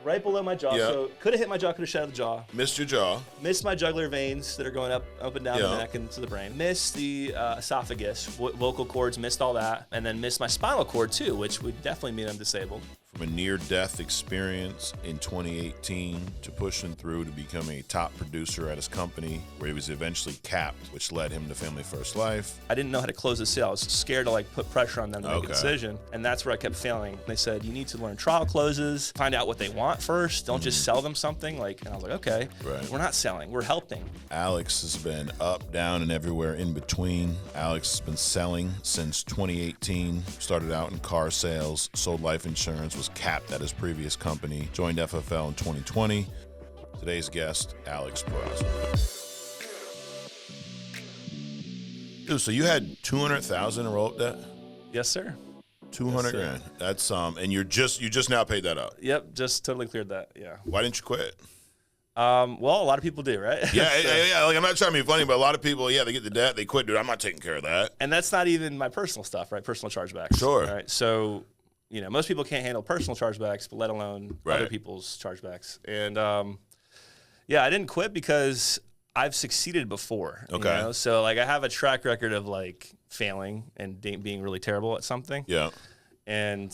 right below my jaw. Yeah. So could have hit my jaw, could have shattered the jaw. Missed your jaw. Missed my jugular veins that are going up and down the neck and to the brain. Missed the esophagus, vocal cords, missed all that. And then missed my spinal cord too, which would definitely mean I'm disabled. From a near-death experience in 2018 to pushing through to becoming a top producer at his company, where he was eventually capped, which led him to Family First Life. I didn't know how to close the sale. I was scared to like put pressure on them to make a decision. And that's where I kept failing. They said, you need to learn trial closes, find out what they want first. Don't just sell them something. And I was like, okay, we're not selling, we're helping. Alex has been up, down, and everywhere in between. Alex has been selling since 2018, started out in car sales, sold life insurance, was capped at his previous company, joined FFL in 2020. Today's guest, Alex Peraza. Dude, so you had 200,000 in roll-up debt? Yes, sir. 200 grand. That's and you just now paid that out. Yep, just totally cleared that. Yeah. Why didn't you quit? Well, a lot of people do, right? Yeah, yeah. Like, I'm not trying to be funny, but a lot of people, they get the debt, they quit. Dude, I'm not taking care of that. And that's not even my personal stuff, right? Personal chargebacks. Sure. Right. So, most people can't handle personal chargebacks, but let alone other people's chargebacks. And I didn't quit because I've succeeded before. Okay. So I have a track record of failing and being really terrible at something. Yeah. And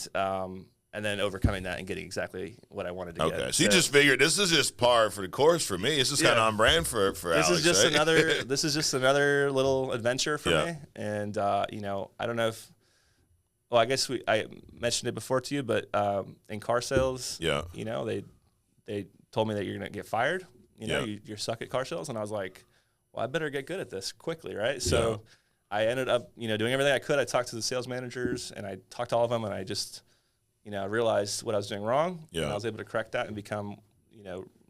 then overcoming that and getting exactly what I wanted to get. Okay, so you just figured this is just par for the course for me. It's just kind of on brand for Alex. This is just another little adventure for me. And I don't know if. Well, I guess I mentioned it before to you, but in car sales, they told me that you're gonna get fired. You're suck at car sales, and I was like, well, I better get good at this quickly, right? So I ended up doing everything I could. I talked to the sales managers, and I talked to all of them, and I just I realized what I was doing wrong. Yeah. And I was able to correct that and become,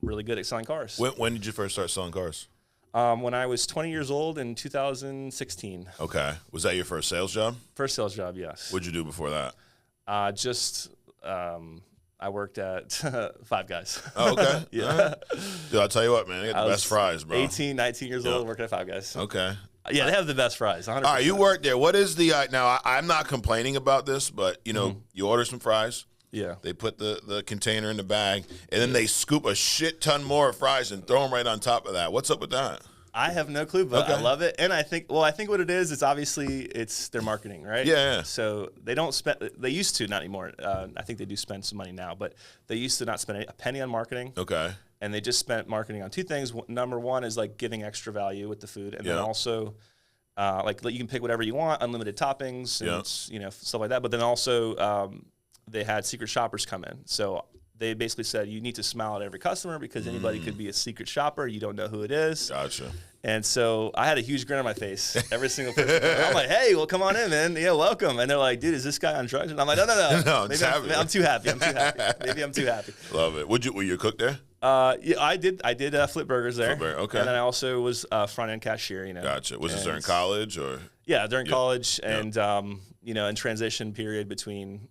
really good at selling cars. When did you first start selling cars? When I was 20 years old in 2016. Okay. Was that your first sales job? First sales job, yes. What'd you do before that? I worked at Five Guys. Oh, okay. Yeah. Right. Dude, I'll tell you what, man. They got the best fries, bro. 18, 19 years old working at Five Guys. Okay. Yeah, they have the best fries. 100%. All right, you worked there. What is the now? I'm not complaining about this, but you order some fries. Yeah. They put the container in the bag, and then they scoop a shit ton more fries and throw them right on top of that. What's up with that? I have no clue, but I love it. And I think what it is obviously it's their marketing, right? Yeah. So they don't spend, they used to, not anymore. I think they do spend some money now, but they used to not spend a penny on marketing. Okay. And they just spent marketing on two things. Number one is giving extra value with the food. And then also you can pick whatever you want, unlimited toppings and stuff like that. But then also they had secret shoppers come in. So they basically said, you need to smile at every customer because anybody could be a secret shopper. You don't know who it is. Gotcha. And so I had a huge grin on my face every single person. I'm like, hey, well, come on in, man. Yeah, welcome. And they're like, dude, is this guy on drugs? And I'm like, no. Maybe I'm too happy. Maybe I'm too happy. Love it. Were you a cook there? Yeah, I did flip burgers there. Okay. And then I also was front end cashier. Gotcha. Was this during college or? Yeah, during college and in transition period between.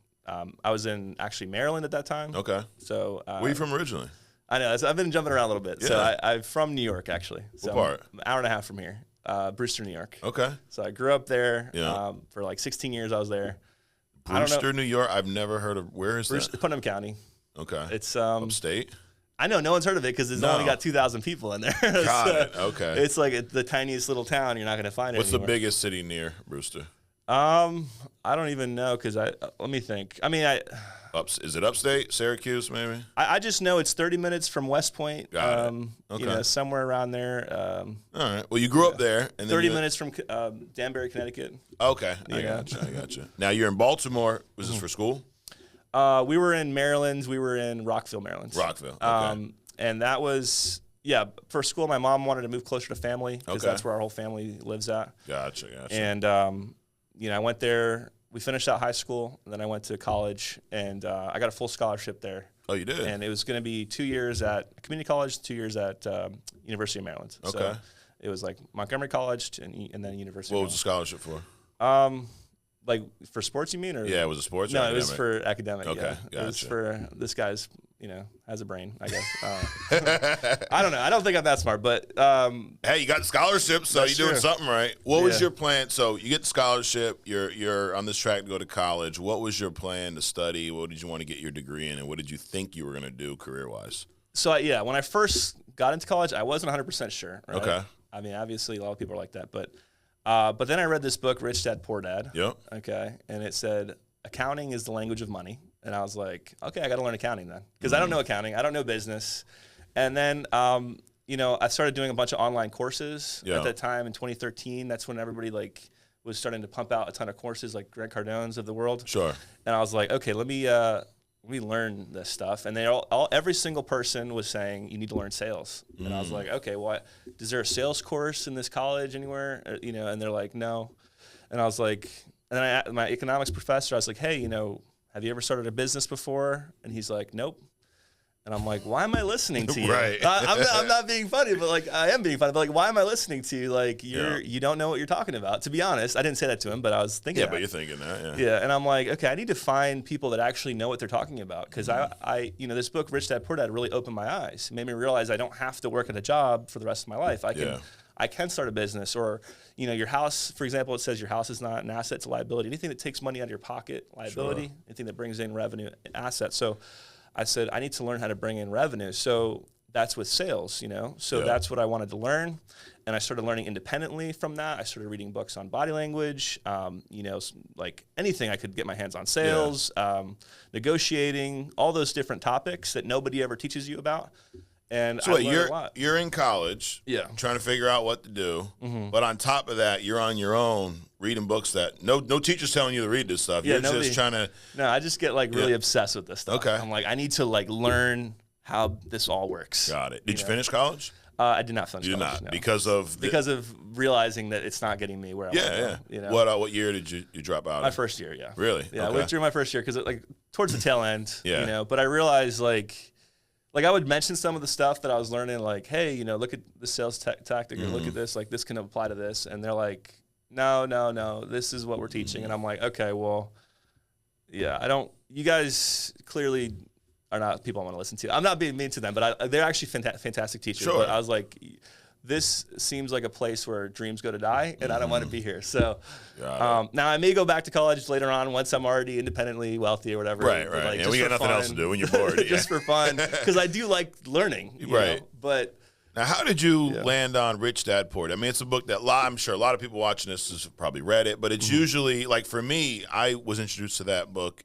I was in actually Maryland at that time. Okay. So where are you from originally? I know. I've been jumping around a little bit. Yeah. So I'm from New York, actually. So what part? An hour and a half from here. Brewster, New York. Okay. So I grew up there. For 16 years I was there. Brewster, New York? I've never heard of. Where is that? Putnam County. Okay. It's upstate? I know. No one's heard of it because it's only got 2,000 people in there. Got it. Okay. It's the tiniest little town. You're not going to find it What's anymore. the biggest city near Brewster? I don't even know because let me think. I mean, is it upstate? Syracuse, maybe? I just know it's 30 minutes from West Point. Got it. Okay. Somewhere around there. All right. Well, you grew up there. And 30 minutes from Danbury, Connecticut. Okay. I gotcha. Now, you're in Baltimore. Was this for school? We were in Maryland. We were in Rockville, Maryland. Rockville. Okay. And that was, for school, my mom wanted to move closer to family because that's where our whole family lives at. Gotcha. And, I went there. We finished out high school, and then I went to college, and I got a full scholarship there. Oh, you did? And it was going to be 2 years at community college, 2 years at University of Maryland. Okay. So it was Montgomery College and then University What of was the scholarship for? For sports, you mean? Or yeah, it was a sports? No, it was for academic. Okay, yeah. gotcha. It was for this guy's has a brain, I guess. I don't know. I don't think I'm that smart, but hey, you got the scholarship, so you're doing something right. What was your plan? So you get the scholarship. You're on this track to go to college. What was your plan to study? What did you want to get your degree in, and what did you think you were going to do career-wise? So when I first got into college, I wasn't 100% sure. Right? Okay. I mean, obviously, a lot of people are like that, but then I read this book, Rich Dad Poor Dad. Yep. Okay, and it said accounting is the language of money, and I was like, okay, I got to learn accounting then, because I don't know accounting, I don't know business, and then I started doing a bunch of online courses at that time in 2013. That's when everybody was starting to pump out a ton of courses, like Grant Cardone's of the world. Sure. And I was like, okay, let me learn this stuff. And every single person was saying, you need to learn sales. And I was like, okay, is there a sales course in this college anywhere? And they're like, no. And I was like, and then my economics professor, I was like, hey, have you ever started a business before? And he's like, nope. And I'm like, why am I listening to you? Right. I'm not being funny, but I am being funny. But why am I listening to you? You don't know what you're talking about. To be honest, I didn't say that to him, but I was thinking. Yeah, but you're thinking that. Yeah. Yeah, and I'm like, okay, I need to find people that actually know what they're talking about, because this book, Rich Dad Poor Dad, really opened my eyes. It made me realize I don't have to work at a job for the rest of my life. I can start a business, or your house, for example. It says your house is not an asset, it's a liability. Anything that takes money out of your pocket, liability. Sure. Anything that brings in revenue, asset. So I said, I need to learn how to bring in revenue. So that's with sales, So that's what I wanted to learn. And I started learning independently from that. I started reading books on body language, like anything I could get my hands on, sales, negotiating, all those different topics that nobody ever teaches you about. And so you're in college, trying to figure out what to do. Mm-hmm. But on top of that, you're on your own reading books that no teacher's telling you to read this stuff. You're just trying to. No, I just get really obsessed with this stuff. Okay. I'm like, I need to learn how this all works. Got it. Did you finish college? I did not finish college. You did not, no. because of realizing that it's not getting me where I want to go. What year did you drop out? My first year, yeah. Really? Yeah, I went through my first year because towards the tail end, Yeah. But I realized I would mention some of the stuff that I was learning, hey, look at the sales tactic, or look at this, this can apply to this, and they're like, no, this is what we're teaching, and I'm like, okay, well, yeah, you guys clearly are not people I want to listen to. I'm not being mean to them, but they're actually fantastic teachers. Sure. But I was like, this seems like a place where dreams go to die, and I don't want to be here. So now I may go back to college later on once I'm already independently wealthy or whatever. Right. And we got nothing else to do when you're bored. Just for fun, because I do like learning. You know? But now, how did you land on Rich Dad Poor Dad? I mean, it's a book that I'm sure a lot of people watching this have probably read it, but it's usually, for me, I was introduced to that book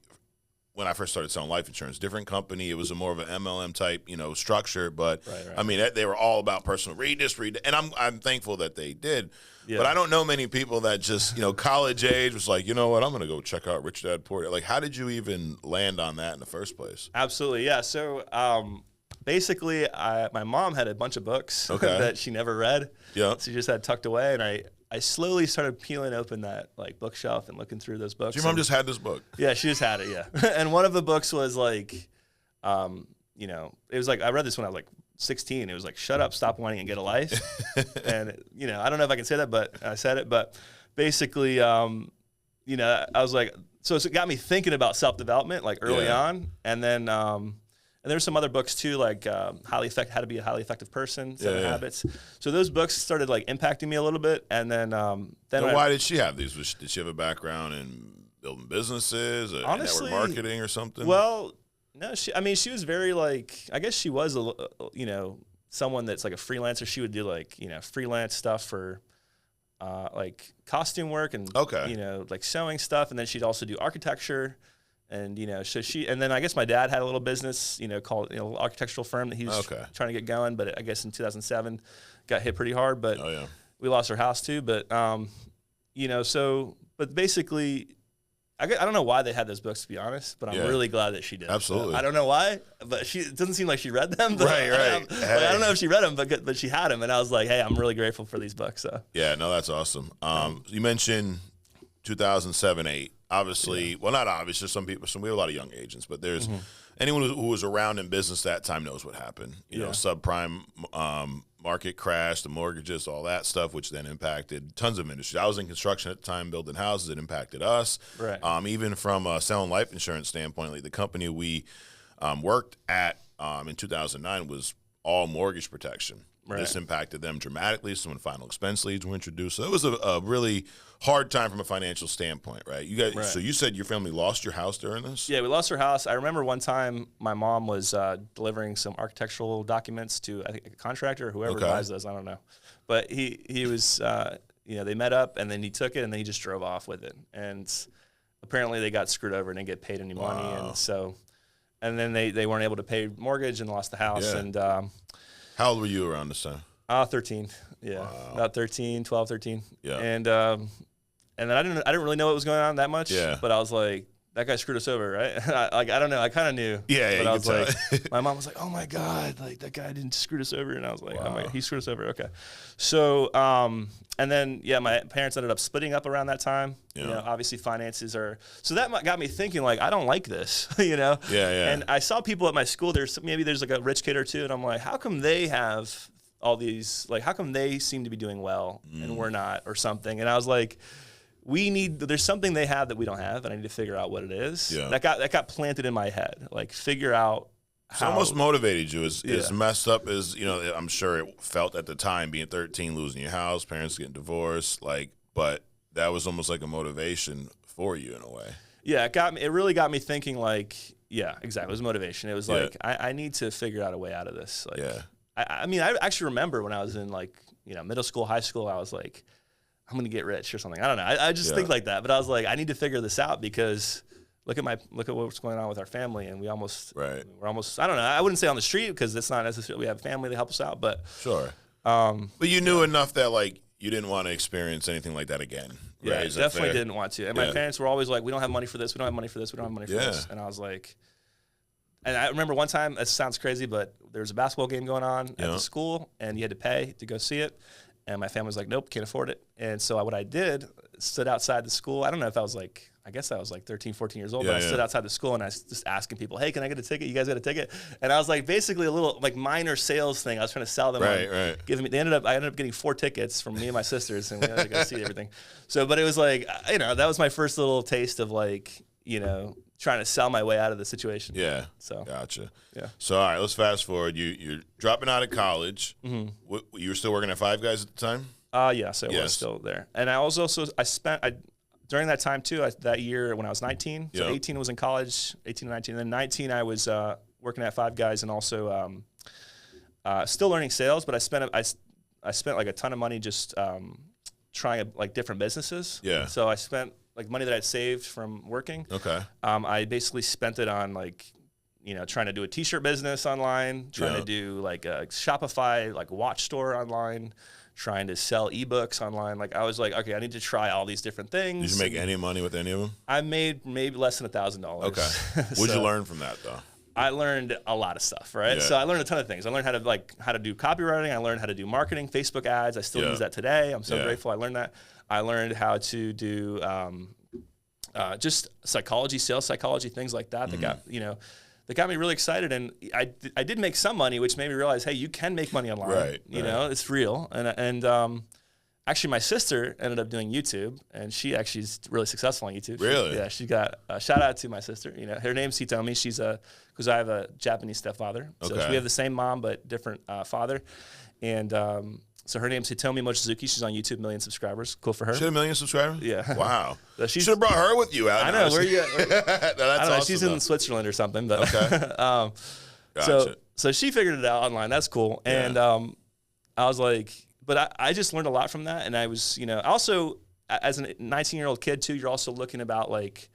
when I first started selling life insurance. Different company. It was a more of an MLM type, structure. But I mean, they were all about personal. Read this, and I'm thankful that they did. Yeah. But I don't know many people that just college age was like, you know what, I'm going to go check out Rich Dad Poor Dad. How did you even land on that in the first place? Absolutely, yeah. So basically, my mom had a bunch of books that she never read. Yeah, she just had tucked away, and I slowly started peeling open that bookshelf and looking through those books. Your mom just had this book? Yeah, she just had it, yeah. And one of the books was it was I read this when I was 16. It was shut up, stop whining, and get a life. And, I don't know if I can say that, but I said it. But basically, I was so it got me thinking about self-development early on. And then, and there's some other books too, how to be a highly effective person, 7 Habits. So those books started impacting me a little bit, and then why did she have these? Did she have a background in building businesses, honestly, network marketing, or something? Well, no, she was very I guess she was someone that's a freelancer. She would do freelance stuff for costume work and sewing stuff, and then she'd also do architecture. And, so and then I guess my dad had a little business, called, architectural firm that he was trying to get going. But I guess in 2007 got hit pretty hard, but we lost our house too. But, but basically, I don't know why they had those books, to be honest, but I'm really glad that she did. Absolutely. I don't know why, but it doesn't seem like she read them. But right. I don't know if she read them, but she had them. And I was like, hey, I'm really grateful for these books. So. Yeah, no, that's awesome. You mentioned 2007, 2008. Obviously, well, not obvious. There's some people. We have a lot of young agents, but there's anyone who was around in business that time knows what happened. You know, subprime market crash, the mortgages, all that stuff, which then impacted tons of industries. I was in construction at the time, building houses. It impacted us. Right. Even from a selling life insurance standpoint, the company we worked at in 2009 was all mortgage protection. Right. This impacted them dramatically. So when final expense leads were introduced, so it was a really hard time from a financial standpoint, right? You guys, so you said your family lost your house during this? Yeah, we lost our house. I remember one time my mom was delivering some architectural documents to, I think, a contractor or whoever buys those. I don't know, but he was, they met up and then he took it and then he just drove off with it. And apparently they got screwed over and didn't get paid any money, and so, and then they weren't able to pay mortgage and lost the house. Yeah. And how old were you around this time? 13. Yeah, about 12, 13. Yeah, and then I didn't really know what was going on that much. Yeah, but I was like, that guy screwed us over, right? I don't know. I kind of knew. Yeah, but I was like, my mom was like, oh my God, like that guy didn't screw us over, and I was like, oh my God, he screwed us over. Okay, so and then my parents ended up splitting up around that time. Yeah. You know, obviously finances are, so that got me thinking like, I don't like this, you know. Yeah. And I saw people at my school. There's like a rich kid or two, and I'm like, how come they have all these, like, how come they seem to be doing well and we're not, or something? And I was like, there's something they have that we don't have, and I need to figure out what it is. Yeah. That got planted in my head. Like, figure out how. It almost motivated you. As messed up as, I'm sure it felt at the time, being 13, losing your house, parents getting divorced, but that was almost like a motivation for you in a way. Yeah, it really got me thinking, like, yeah, exactly. It was motivation. It was like, I need to figure out a way out of this. Like, I mean, I actually remember when I was in middle school, high school, I was like, I'm going to get rich or something. I don't know. I just think like that. But I was like, I need to figure this out because look at what's going on with our family. And we're almost, I don't know. I wouldn't say on the street because it's not necessarily, we have family that help us out, but. Sure. But you knew enough that you didn't want to experience anything like that again. Yeah, right? Definitely didn't want to. And my parents were always like, we don't have money for this. We don't have money for this. We don't have money for this. And I was like, and I remember one time, it sounds crazy, but there was a basketball game going on at the school and you had to pay to go see it. And my family was like, nope, can't afford it. And so what I did, stood outside the school. I don't know if I was like, I guess I was like 13, 14 years old, but I stood outside the school and I was just asking people, hey, can I get a ticket? You guys got a ticket? And I was like, basically a little like minor sales thing. I was trying to sell them. Right. I ended up getting 4 tickets from me and my sisters, and we had to go see everything. So, but it was like, that was my first little taste of trying to sell my way out of the situation. Yeah. So gotcha. Yeah. So all right, let's fast forward. You're dropping out of college. Mm-hmm. You were still working at Five Guys at the time? Yes, I was still there. And I was also during that time too, that year when I was 19. So 18 was in college, 18 and 19. And then 19 I was working at Five Guys and also still learning sales, but I spent like a ton of money just trying like different businesses. Yeah. So I spent like money that I'd saved from working. Okay. I basically spent it on trying to do a t-shirt business online, trying to do like a Shopify, like watch store online, trying to sell ebooks online. Like I was like, okay, I need to try all these different things. Did you make any money with any of them? I made maybe less than $1,000. Okay. What'd you learn from that though? I learned a lot of stuff, right? Yeah. So I learned a ton of things. I learned how to do copywriting. I learned how to do marketing, Facebook ads. I still use that today. I'm so grateful I learned that. I learned how to do just psychology, sales psychology, things like that. That got me really excited. And I did make some money, which made me realize, hey, you can make money online. Right. You know, it's real. And actually, my sister ended up doing YouTube, and she actually is really successful on YouTube. Really? She got shout out to my sister. Her name's Hitomi. She's because I have a Japanese stepfather, so we have the same mom but different father, and so her name's Hitomi Mochizuki. She's on YouTube, 1 million subscribers. Cool for her. She had 1 million subscribers? Yeah. Wow. So should have brought her with you out. I know. Where are you at? No, that's I don't know. awesome, She's in Switzerland or something. But okay. Gotcha. So she figured it out online. That's cool. And I was like, but I just learned a lot from that. And I was, also as a 19-year-old kid too, you're also looking about like,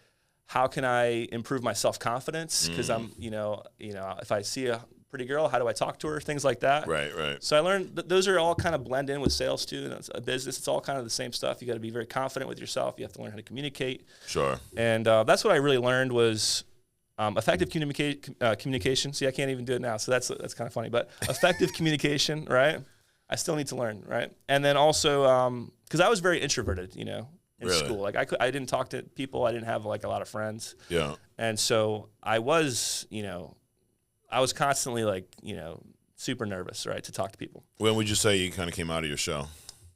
how can I improve my self-confidence? Because I'm, if I see a pretty girl, how do I talk to her? Things like that. Right. So I learned that those are all kind of blend in with sales too. And it's a business. It's all kind of the same stuff. You got to be very confident with yourself. You have to learn how to communicate. Sure. And that's what I really learned was effective communication. See, I can't even do it now. So that's kind of funny, but effective communication, right? I still need to learn, right? And then also, because I was very introverted, in school. Like I didn't talk to people. I didn't have like a lot of friends. Yeah. And so I was, I was constantly like, super nervous, right, to talk to people. When would you say you kind of came out of your shell?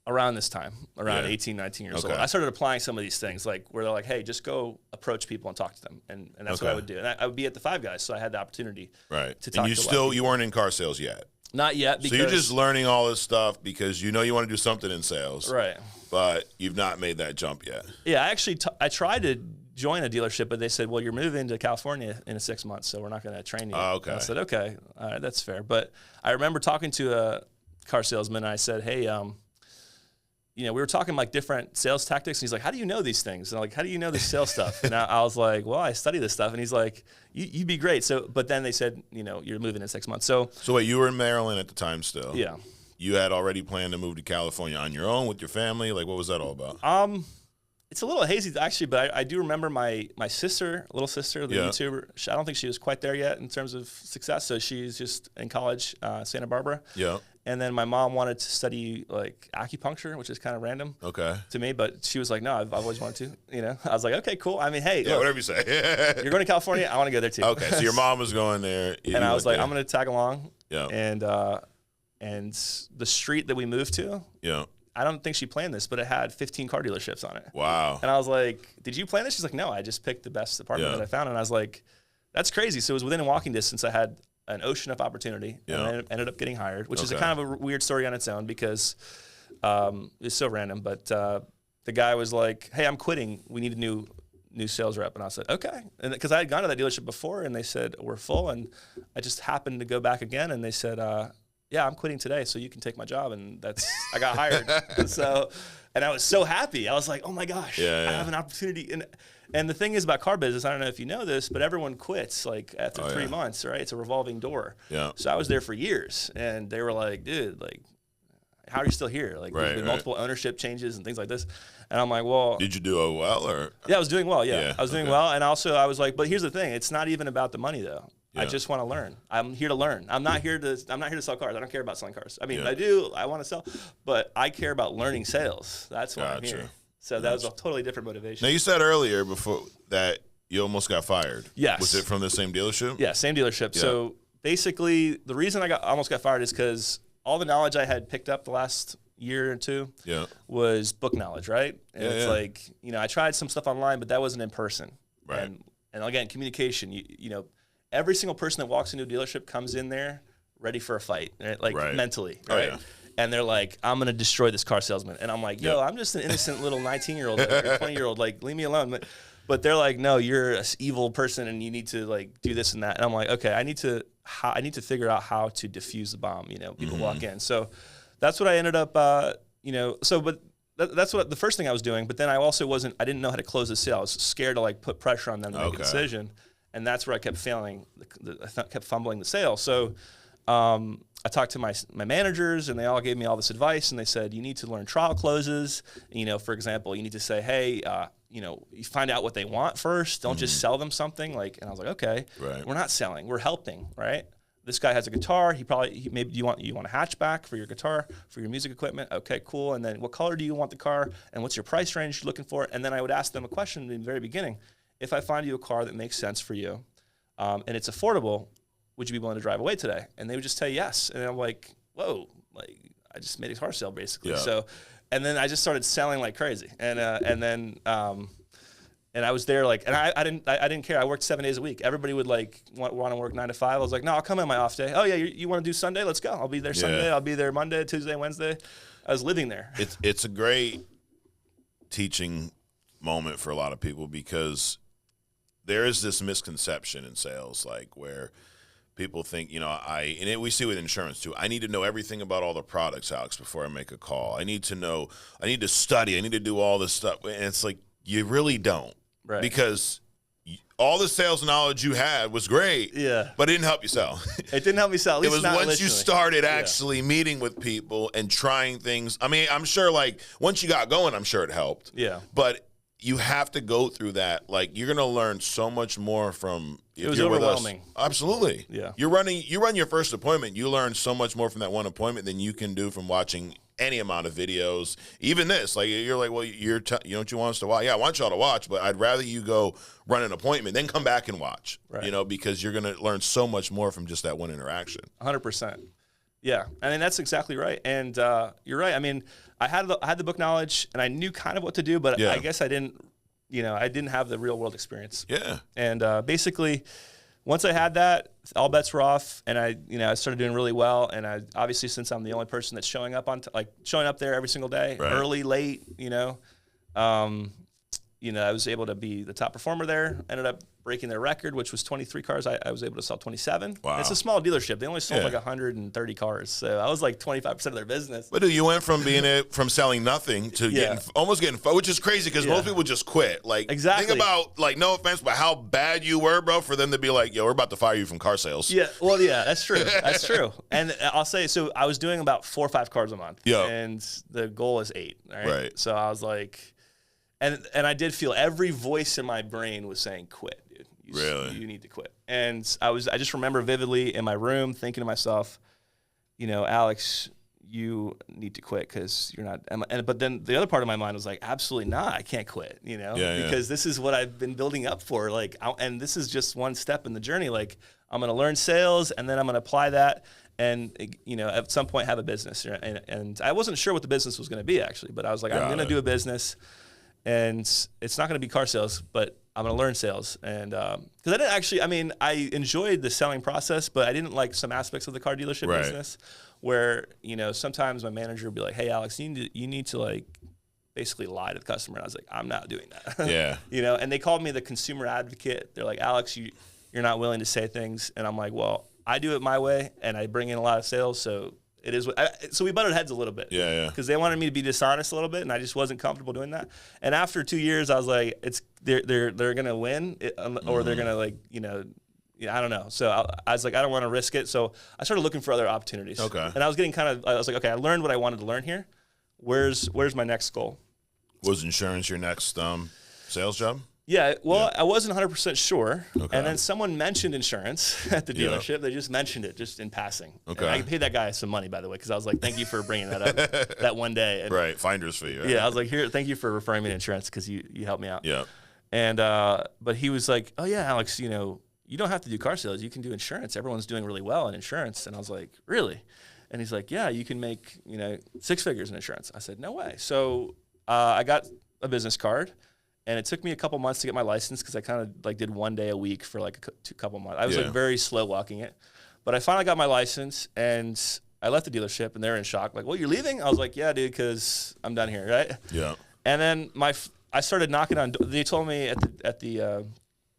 around this time, around 18, 19 years old. I started applying some of these things, like where they're like, hey, just go approach people and talk to them. And that's what I would do. And I would be at the Five Guys, so I had the opportunity to talk to you weren't in car sales yet? Not yet. So you're just learning all this stuff because you know you want to do something in sales. Right. But you've not made that jump yet. Yeah, actually, I tried to join a dealership, but they said, well, you're moving to California in 6 months, so we're not going to train you. Okay. And I said, okay, all right, that's fair. But I remember talking to a car salesman, and I said, hey, we were talking like different sales tactics. And he's like, how do you know these things? And I'm like, how do you know this sales stuff? And I was like, well, I study this stuff. And he's like, you'd be great. So, but then they said, you're moving in 6 months. So wait, you were in Maryland at the time still? Yeah. You had already planned to move to California on your own with your family? Like, what was that all about? It's a little hazy actually, but I do remember my sister, little sister, the YouTuber. I don't think she was quite there yet in terms of success. So she's just in college, Santa Barbara. Yeah. And then my mom wanted to study like acupuncture, which is kind of random to me, but she was like, no, I've always wanted to, I was like, okay, cool. I mean, hey, look, whatever you say. You're going to California. I want to go there too. Okay. So your mom was going there. And I was like, I'm going to tag along. Yeah. And the street that we moved to. Yeah. I don't think she planned this, but it had 15 car dealerships on it. Wow. And I was like, did you plan this? She's like, no, I just picked the best apartment that I found. And I was like, that's crazy. So it was within walking distance. I had an ocean of opportunity, and I ended up getting hired, which is a kind of a weird story on its own because it's so random. But the guy was like, hey, I'm quitting. We need a new sales rep. And I said, okay. And because I had gone to that dealership before, and they said, we're full. And I just happened to go back again, and they said, yeah, I'm quitting today, so you can take my job. And I got hired. And I was so happy. I was like, oh my gosh, I have an opportunity. And the thing is about car business, I don't know if you know this, but everyone quits like after 3 months, right? It's a revolving door. Yeah. So I was there for years, and they were like, dude, like, how are you still here? Like, there's been multiple ownership changes and things like this. And I'm like, well. Did you do well or? Yeah, I was doing well. Yeah, I was doing well. And also I was like, but here's the thing. It's not even about the money though. Yeah. I just want to learn. I'm here to learn. I'm not here to sell cars. I don't care about selling cars. I mean, I want to sell, but I care about learning sales. That's why I'm here. So that was a totally different motivation. Now you said earlier before that you almost got fired. Yes. Was it from the same dealership? Yeah, same dealership. Yeah. So basically the reason I almost got fired is because all the knowledge I had picked up the last year or two was book knowledge, right? And it's like, I tried some stuff online, but that wasn't in person. Right. And again, communication, every single person that walks into a dealership comes in there ready for a fight, right? Like mentally, right? Oh, yeah. And they're like, I'm going to destroy this car salesman. And I'm like, yo, I'm just an innocent little 19-year-old or 20-year-old. Like, leave me alone. But they're like, no, you're an evil person and you need to like do this and that. And I'm like, okay, I need to figure out how to diffuse the bomb. People walk in. So that's what I ended up, but that's what the first thing I was doing. But then I didn't know how to close the sale. I was scared to like put pressure on them to make a decision. And that's where I kept failing. I kept fumbling the sale. So I talked to my managers, and they all gave me all this advice. And they said, you need to learn trial closes. For example, you need to say, hey, you find out what they want first. Don't just sell them something. And I was like, okay, we're not selling. We're helping, right? This guy has a guitar. Maybe you want a hatchback for your guitar, for your music equipment. Okay, cool. And then what color do you want the car? And what's your price range you're looking for? And then I would ask them a question in the very beginning. If I find you a car that makes sense for you and it's affordable, would you be willing to drive away today? And they would just say yes. And I'm like, whoa, like I just made a car sale basically. Yeah. So, and then I just started selling like crazy. And then I was there like, and I didn't care. I worked 7 days a week. Everybody would like want to work 9 to 5. I was like, no, I'll come in my off day. Oh yeah, you want to do Sunday? Let's go. I'll be there Sunday. I'll be there Monday, Tuesday, Wednesday. I was living there. It's a great teaching moment for a lot of people because there is this misconception in sales, like where people think, we see with insurance too. I need to know everything about all the products, Alex, before I make a call. I need to study. I need to do all this stuff. And it's like, you really don't. Right. Because all the sales knowledge you had was great, but it didn't help you sell. It didn't help me sell. At least it was once you started actually meeting with people and trying things. I mean, I'm sure like once you got going, I'm sure it helped. Yeah. But you have to go through that. Like you're going to learn so much more from. It was overwhelming. Absolutely. Yeah. You run your first appointment. You learn so much more from that one appointment than you can do from watching any amount of videos. Even this, like you're like, well, you know what you want us to watch? Yeah, I want y'all to watch, but I'd rather you go run an appointment, then come back and watch. Right. Because you're going to learn so much more from just that one interaction. 100%. Yeah, I mean that's exactly right, and you're right. I mean, I had the book knowledge, and I knew kind of what to do, but I guess I didn't have the real world experience. Yeah, and basically, once I had that, all bets were off, and I started doing really well. And I obviously, since I'm the only person that's showing up showing up there every single day, early, late, I was able to be the top performer there. Ended up breaking their record, which was 23 cars. I was able to sell 27. Wow. It's a small dealership. They only sold like 130 cars. So I was like 25% of their business. But dude, you went from from selling nothing to almost getting, which is crazy because most people just quit. Like, exactly. Think about, like, no offense, but how bad you were, bro, for them to be like, yo, we're about to fire you from car sales. Yeah, well, yeah, that's true. That's true. And I'll say, so I was doing about 4 or 5 cars a month. Yeah. And the goal is 8. Right. So I was like, and I did feel every voice in my brain was saying, quit, dude. You need to quit. And I just remember vividly in my room thinking to myself, Alex, you need to quit because you're not. But then the other part of my mind was like, absolutely not. I can't quit, because this is what I've been building up for. Like, and this is just one step in the journey. Like, I'm going to learn sales and then I'm going to apply that and, at some point have a business. And I wasn't sure what the business was going to be actually, but I was like, I'm going to do a business and it's not going to be car sales, but I'm going to learn sales. And because I enjoyed the selling process, but I didn't like some aspects of the car dealership business where, sometimes my manager would be like, hey, Alex, you need to like basically lie to the customer. And I was like, I'm not doing that. Yeah. And they called me the consumer advocate. They're like, Alex, you're not willing to say things. And I'm like, well, I do it my way and I bring in a lot of sales. So it is. So we butted heads a little bit. Yeah. Because they wanted me to be dishonest a little bit, and I just wasn't comfortable doing that. And after 2 years, I was like, they're gonna win, or they're gonna I don't know. So I was like, I don't want to risk it. So I started looking for other opportunities. Okay. And I was getting I was like, okay, I learned what I wanted to learn here. Where's my next goal? Was insurance your next sales job? Yeah, well, I wasn't 100% sure. Okay. And then someone mentioned insurance at the dealership. Yeah. They just mentioned it just in passing. Okay. And I paid that guy some money, by the way, because I was like, thank you for bringing that up that one day. And, right, finder's fee. Right? Yeah, I was like, here, thank you for referring me to insurance because you helped me out. Yeah. And but he was like, oh, yeah, Alex, you don't have to do car sales. You can do insurance. Everyone's doing really well in insurance. And I was like, really? And he's like, yeah, you can make 6 figures in insurance. I said, no way. So I got a business card. And it took me a couple months to get my license because I kind of like did 1 day a week for like a couple months. I was like very slow walking it. But I finally got my license and I left the dealership and they're in shock. Like, well, you're leaving? I was like, yeah, dude, because I'm done here, right? Yeah. And then I started knocking on. They told me at the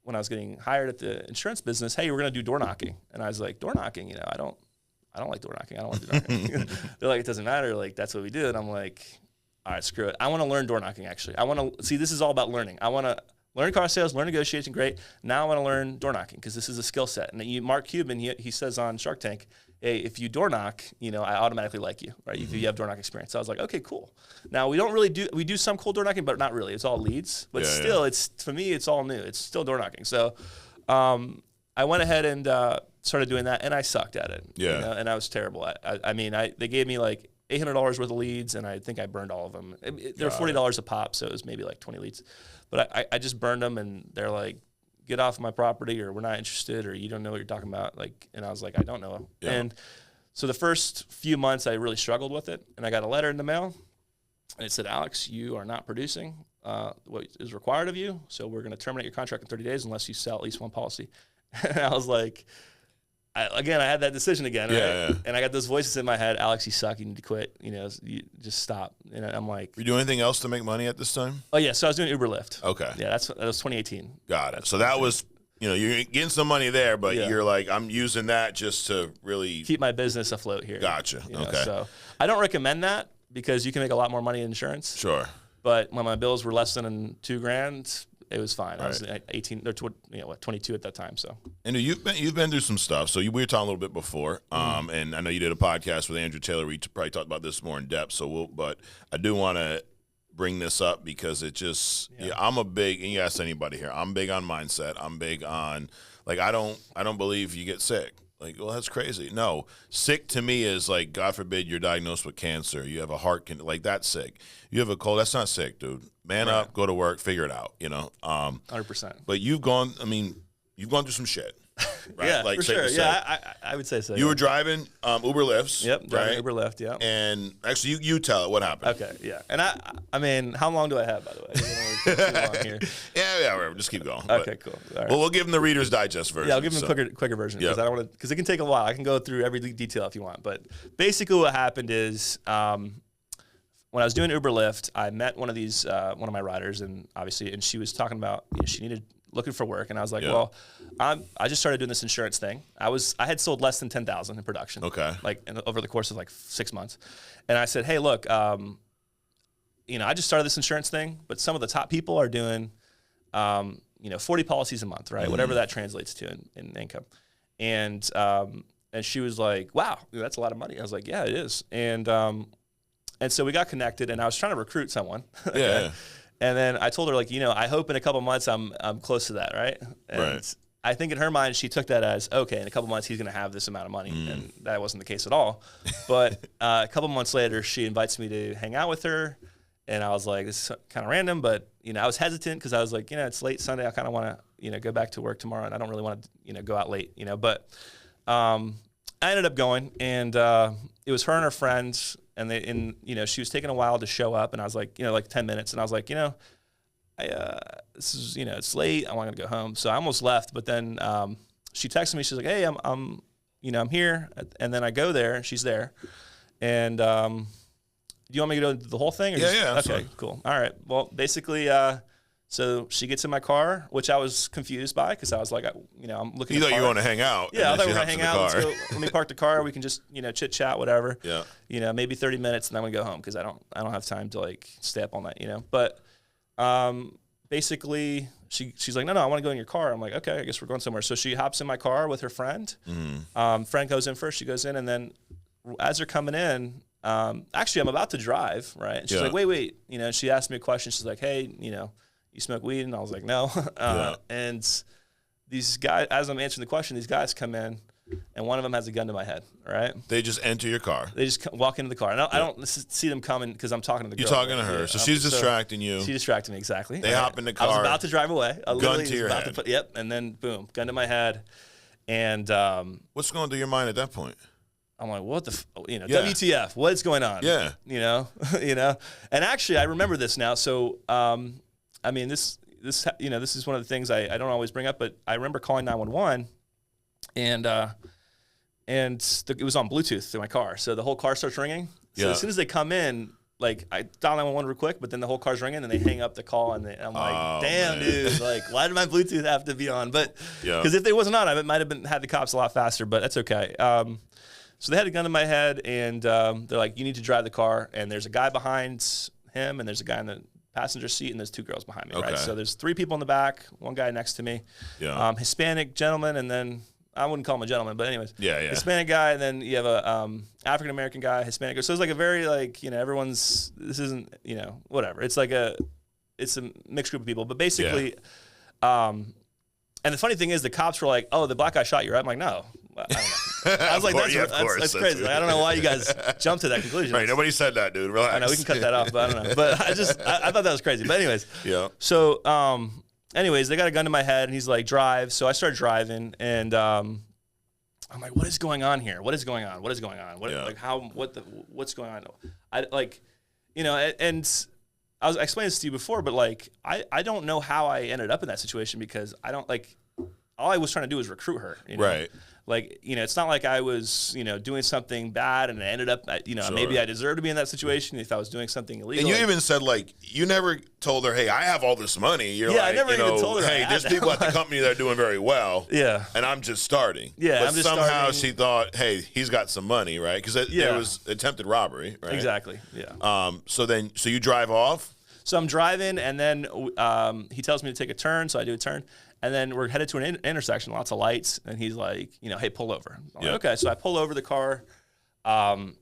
when I was getting hired at the insurance business, hey, we're gonna do door knocking. And I was like, door knocking? I don't like door knocking. I don't want to do door knocking. They're like, it doesn't matter. Like that's what we do. And I'm like, all right, screw it. I want to learn door knocking, actually. I want to see, this is all about learning. I want to learn car sales, learn negotiation, great. Now I want to learn door knocking because this is a skill set. And Mark Cuban, he says on Shark Tank, hey, if you door knock, I automatically like you, right? If you have door knock experience. So I was like, okay, cool. Now we do some cool door knocking, but not really. It's all leads. But still, for me, it's all new. It's still door knocking. So I went ahead and started doing that, and I sucked at it. Yeah. And I was terrible. They gave me like $800 worth of leads, and I think I burned all of them. They're $40 a pop, so it was maybe like 20 leads. But I just burned them, and they're like, get off my property, or we're not interested, or you don't know what you're talking about. And I was like, I don't know. Yeah. And so the first few months, I really struggled with it, and I got a letter in the mail, and it said, Alex, you are not producing what is required of you, so we're going to terminate your contract in 30 days unless you sell at least one policy. And I was like, I had that decision again, right? Yeah. And I got those voices in my head, Alex, you suck, you need to quit, you just stop. And I'm like... Were you doing anything else to make money at this time? Oh, yeah, so I was doing Uber Lyft. Okay. Yeah, that was 2018. Got it. So that was, you're getting some money there, but you're like, I'm using that just to really... keep my business afloat here. Gotcha, okay. So I don't recommend that because you can make a lot more money in insurance. Sure. But when my bills were less than $2,000, it was fine. Right. I was 18 or 22 at that time. So, and you've been through some stuff. So we were talking a little bit before, and I know you did a podcast with Andrew Taylor. We probably talked about this more in depth. But I do want to bring this up because it just I'm a big, and you ask anybody here, I'm big on mindset. I'm big on I don't believe you get sick. Like, well, that's crazy. No, sick to me is like, God forbid you're diagnosed with cancer. You have a heart that's sick. You have a cold. That's not sick, dude. Man up, go to work, figure it out, 100%. But you've gone through some shit. right? Yeah, like for sure. Yeah, I would say so. You were driving Uber Lyfts. Yep, driving right? Uber Lyft, yeah. And actually, you tell it what happened. Okay, yeah. And I mean, how long do I have, by the way? I don't wanna take too long here. Yeah, whatever. Just keep going. Okay, cool. All right. Well, we'll give them the Reader's Digest version. Yeah, I'll give them a quicker version because I don't want to. Because it can take a while. I can go through every detail if you want. But basically, what happened is when I was doing Uber Lyft, I met one of my riders, and she was talking about she needed looking for work, and I was like, well, I just started doing this insurance thing. I had sold less than 10,000 in production. Okay. Over the course of 6 months, and I said, hey, look, I just started this insurance thing, but some of the top people are doing 40 policies a month, right? Whatever that translates to in income. And she was like, wow, that's a lot of money. I was like, yeah, it is. And so we got connected, and I was trying to recruit someone. Yeah. And then I told her, I hope in a couple months I'm close to that, right? And right. I think in her mind, she took that as, okay, in a couple months he's going to have this amount of money. And that wasn't the case at all. But a couple months later, she invites me to hang out with her. And I was like, this is kind of random, but, I was hesitant because I was like, it's late Sunday. I kind of want to, go back to work tomorrow, and I don't really want to, go out late, But I ended up going, and it was her and her friends. And she was taking a while to show up, and I was like, 10 minutes, and I was like, this is, it's late. I want to go home, so I almost left. But then she texted me. She's like, hey, I'm here, and then I go there, and she's there, and do you want me to do the whole thing? Or yeah. Okay, cool. All right. Well, basically, so she gets in my car, which I was confused by because I was like, I'm looking. You thought you want to hang out. Yeah, I thought we were going to hang out. Let's go, let me park the car. We can just, chit chat, whatever. Yeah. Maybe 30 minutes, and then I'm going to go home because I don't have time to stay up all night, But basically, she's like, no, I want to go in your car. I'm like, okay, I guess we're going somewhere. So she hops in my car with her friend. Friend goes in first. She goes in, and then as they're coming in, actually, I'm about to drive, right? And she's like, wait. She asked me a question. She's like, hey, you smoke weed? And I was like, no. And these guys, as I'm answering the question, these guys come in, and one of them has a gun to my head, right? They just enter your car. They just walk into the car. And I don't see them coming because I'm talking to the girl. You're talking to her. So she's distracting you. She distracted me, exactly. They hop in the car. I was about to drive away. Gun to your head. And then, boom, gun to my head. And what's going through your mind at that point? I'm like, what the, WTF? What's going on? Yeah. And actually, I remember this now. So, this is one of the things I don't always bring up, but I remember calling 911, and it was on Bluetooth through my car. So the whole car starts ringing. So as soon as they come in, I dial 911 real quick, but then the whole car's ringing, and they hang up the call, and I'm like, damn, dude, why did my Bluetooth have to be on? But because if it wasn't on, I might have had the cops a lot faster, but that's okay. So they had a gun to my head, and they're like, you need to drive the car, and there's a guy behind him, and there's a guy in the passenger seat, and there's two girls behind me, right? So there's three people in the back, one guy next to me, Hispanic gentleman, and then I wouldn't call him a gentleman, but anyways, Hispanic guy, and then you have a African American guy, Hispanic. So it's like a very everyone's. This isn't whatever. It's it's a mixed group of people, but basically, and the funny thing is, the cops were like, "Oh, the black guy shot you," right? I'm like, "No." I don't know. I was like, that's crazy. I don't know why you guys jumped to that conclusion. Right, nobody said that, dude. Relax. I know, we can cut that off, but I don't know. But I thought that was crazy. But anyways. Yeah. So, anyways, they got a gun to my head, and he's like, drive. So I started driving, and I'm like, what is going on here? What is going on? What's going on? What's going on? And I explained this to you before, but I don't know how I ended up in that situation because I don't all I was trying to do was recruit her. Right. It's not like I was, doing something bad and it ended up, maybe I deserved to be in that situation if I was doing something illegal. And you even said, you never told her, hey, I have all this money. You're I never even told her. Hey, there's people at the company that are doing very well. Yeah. And I'm just starting. Yeah. But somehow she thought, hey, he's got some money, right? Because there was attempted robbery, right? Exactly. Yeah. So you drive off? So I'm driving, and then he tells me to take a turn, so I do a turn. And then we're headed to an intersection, lots of lights, and he's like, hey, pull over. I'm like, okay, so I pull over the car, and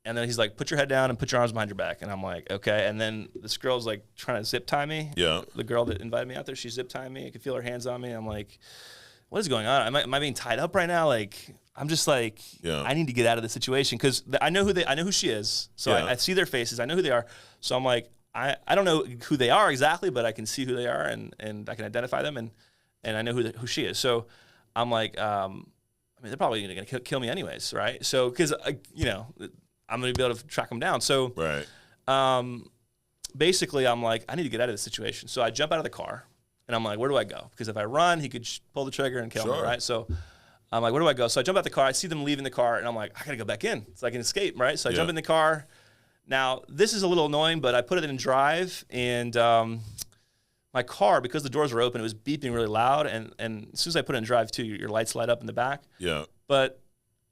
then he's like, put your head down and put your arms behind your back. And I'm like, okay. And then this girl's trying to zip tie me. Yeah. The girl that invited me out there, she zip tied me. I could feel her hands on me. I'm like, what is going on? Am I being tied up right now? I'm just I need to get out of the situation because I know who she is. So I see their faces. I know who they are. So I'm like, I don't know who they are exactly, but I can see who they are and I can identify them and I know who she is. So I'm like, I mean, they're probably going to kill me anyways, right? So, because, you know, I'm going to be able to track them down. So, basically, I'm like, I need to get out of this situation. So I jump out of the car, and I'm like, where do I go? Because if I run, he could pull the trigger and kill me, right? So I'm like, where do I go? So I jump out the car. I see them leaving the car, and I'm like, I got to go back in so I can escape, right? So I jump in the car. Now, this is a little annoying, but I put it in drive, and my car, because the doors were open, it was beeping really loud, and as soon as I put it in drive, too, your lights light up in the back. Yeah. But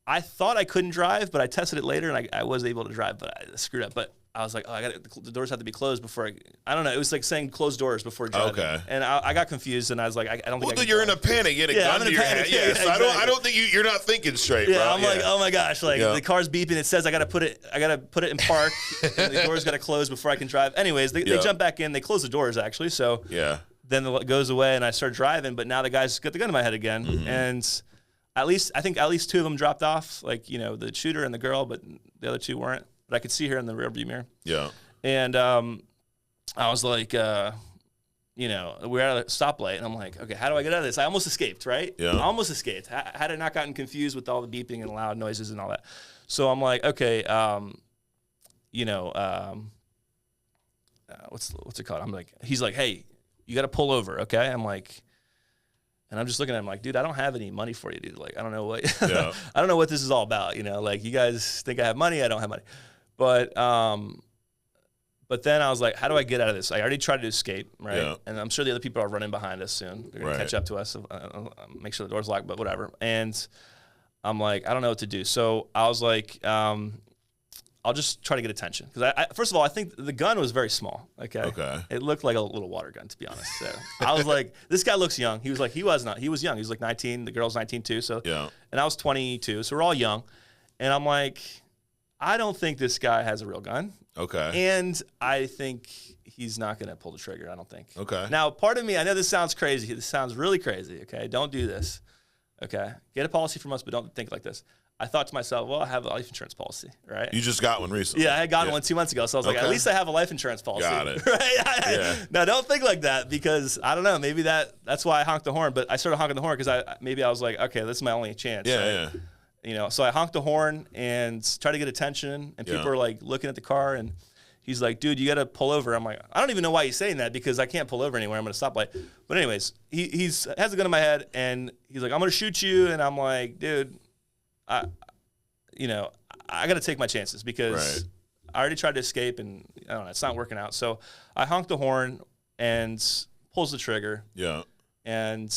I thought I couldn't drive, but I tested it later, and I was able to drive, but I screwed up. But I was like, oh, the doors have to be closed before I don't know. It was like saying close doors before driving. Okay. And I got confused, and I was like, I don't think I can you're in a panic. You had a gun to your head. Yeah, so exactly. I don't think you're not thinking straight, bro. I'm like, oh my gosh, like the car's beeping. It says I got to put it in park, and the door's got to close before I can drive. Anyways, they jump back in. They close the doors, actually. So then it goes away, and I start driving. But now the guy's got the gun in my head again. And I think at least two of them dropped off, like, you know, the shooter and the girl, but the other two weren't. But I could see her in the rearview mirror. Yeah. And I was like, you know, we're at a stoplight, and I'm like, okay, how do I get out of this? I almost escaped, right? Yeah. I almost escaped. Had I not gotten confused with all the beeping and loud noises and all that. So I'm like, okay, you know, what's it called? I'm like, he's like, hey, you got to pull over, okay? I'm like, and I'm just looking at him like, dude, I don't have any money for you, dude. Like, I don't know what, I don't know what this is all about, you know? Like, you guys think I have money? I don't have money. But then I was like, how do I get out of this? I already tried to escape, right? Yeah. And I'm sure the other people are running behind us soon. They're going to catch up to us, make sure the door's locked, but whatever. And I'm like, I don't know what to do. So I was like, I'll just try to get attention. Because first of all, I think the gun was very small, okay? It looked like a little water gun, to be honest. So I was like, this guy looks young. He was like, he was not. He was young. He was like 19. The girl's 19 too. So and I was 22. So we're all young. And I'm like, I don't think this guy has a real gun. And I think he's not going to pull the trigger, I don't think. Now, part of me, I know this sounds crazy. This sounds really crazy, okay? Don't do this, okay? Get a policy from us, but don't think like this. I thought to myself, well, I have a life insurance policy, right? You just got one recently. Yeah, I had gotten one 2 months ago. So I was like, at least I have a life insurance policy. Got it. Right? Now, don't think like that, because I don't know. Maybe that's why I honked the horn. But I started honking the horn because maybe I was like, okay, this is my only chance. Right? You know, so I honked the horn and tried to get attention, and people are like looking at the car, and he's like, dude, you got to pull over. I'm like, I don't even know why he's saying that, because I can't pull over anywhere. I'm going to stop light. But anyways, he has a gun in my head, and he's like, I'm going to shoot you. And I'm like, dude, I got to take my chances, because I already tried to escape, and I don't know, it's not working out. So I honked the horn and pulls the trigger. Yeah. And